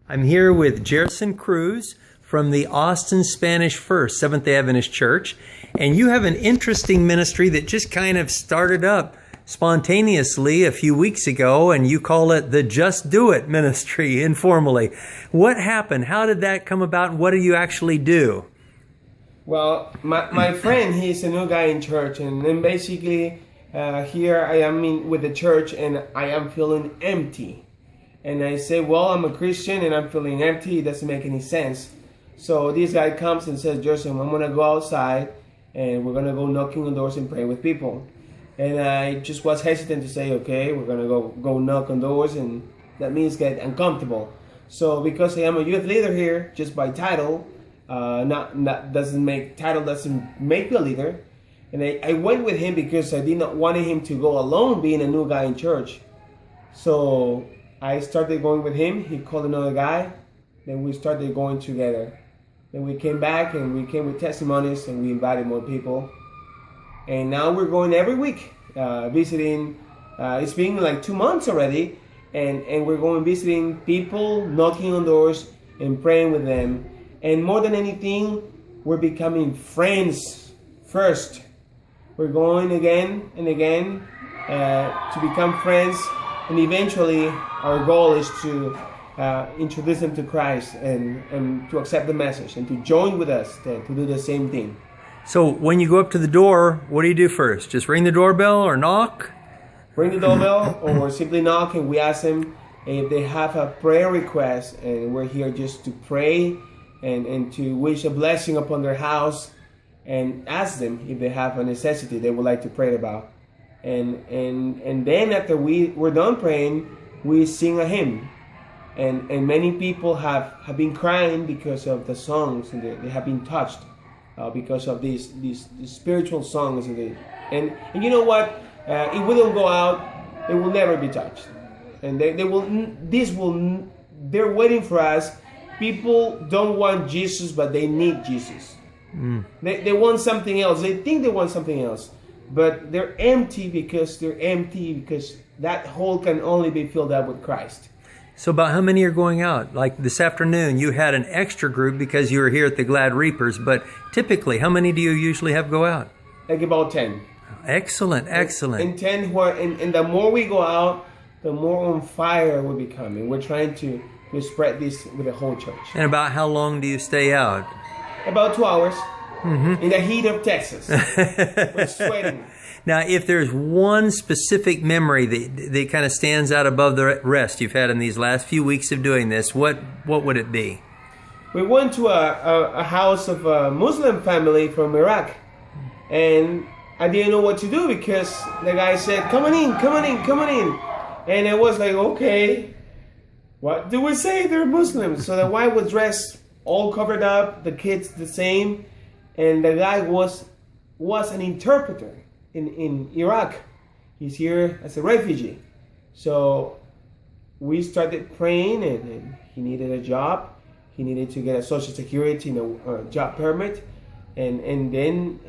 I'm here with Gerson Cruz from the Austin Spanish First Seventh-day Adventist Church, and you have an interesting ministry that just kind of started up spontaneously a few weeks ago, and you call it the Just Do It ministry informally. What happened? How did that come about, and what do you actually do? Well, my friend, he's a new guy in church, and then basically here I am with the church, and I am feeling empty. And I say, well, I'm a Christian and I'm feeling empty. It doesn't make any sense. So this guy comes and says, Gerson, I'm going to go outside and we're going to go knocking on doors and praying with people. And I just was hesitant to say, okay, we're going to go knock on doors, and that means get uncomfortable. So because I am a youth leader here, just by title, doesn't make me a leader. And I went with him because I did not want him to go alone being a new guy in church. So I started going with him. He called another guy. Then we started going together. Then we came back and we came with testimonies and we invited more people. And now we're going every week visiting. It's been like 2 months already. And we're going visiting people, knocking on doors and praying with them. And more than anything, we're becoming friends first. We're going again and again to become friends. And eventually, our goal is to introduce them to Christ and to accept the message and to join with us to do the same thing. So when you go up to the door, what do you do first? Just ring the doorbell or knock? Ring the doorbell or simply knock, and we ask them if they have a prayer request. And we're here just to pray and to wish a blessing upon their house and ask them if they have a necessity they would like to pray about. And then after we're done praying, we sing a hymn. And many people have been crying because of the songs, and they have been touched because of these spiritual songs. And you know what? If we don't go out, they will never be touched. And they're waiting for us. People don't want Jesus, but they need Jesus. They want something else. They think they want something else. But they're empty because that hole can only be filled up with Christ. So about how many are going out? Like this afternoon, you had an extra group because you were here at the Glad Reapers, but typically, how many do you usually have go out? Like about 10. Excellent. And 10 and the more we go out, the more on fire we're becoming. We're trying to spread this with the whole church. And about how long do you stay out? About 2 hours. In the heat of Texas. We're sweating. Now, if there's one specific memory that kind of stands out above the rest you've had in these last few weeks of doing this, what would it be? We went to a house of a Muslim family from Iraq. And I didn't know what to do because the guy said, come on in. And I was like, okay, what do we say? They're Muslims. So the wife was dressed all covered up, the kids the same. And the guy was an interpreter in Iraq. He's here as a refugee. So we started praying, and he needed a job. He needed to get a Social Security and a job permit. And then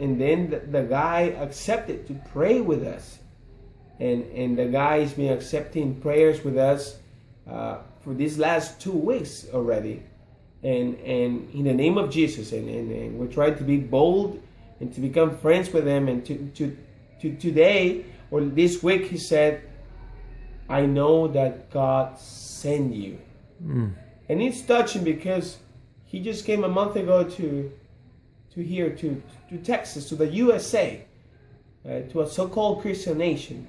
the guy accepted to pray with us. And the guy has been accepting prayers with us for these last 2 weeks already. And in the name of Jesus, and we're trying to be bold and to become friends with them. And to today or this week, he said, I know that God sent you. And it's touching because he just came a month ago to here, to Texas, to the USA, to a so-called Christian nation.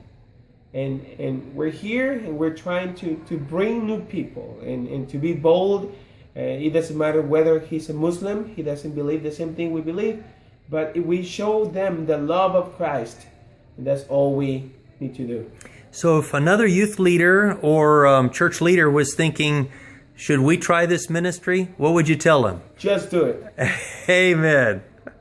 And we're here and we're trying to bring new people and to be bold. It doesn't matter whether he's a Muslim, he doesn't believe the same thing we believe, but we show them the love of Christ, and that's all we need to do. So if another youth leader or church leader was thinking, should we try this ministry, what would you tell them? Just do it. Amen.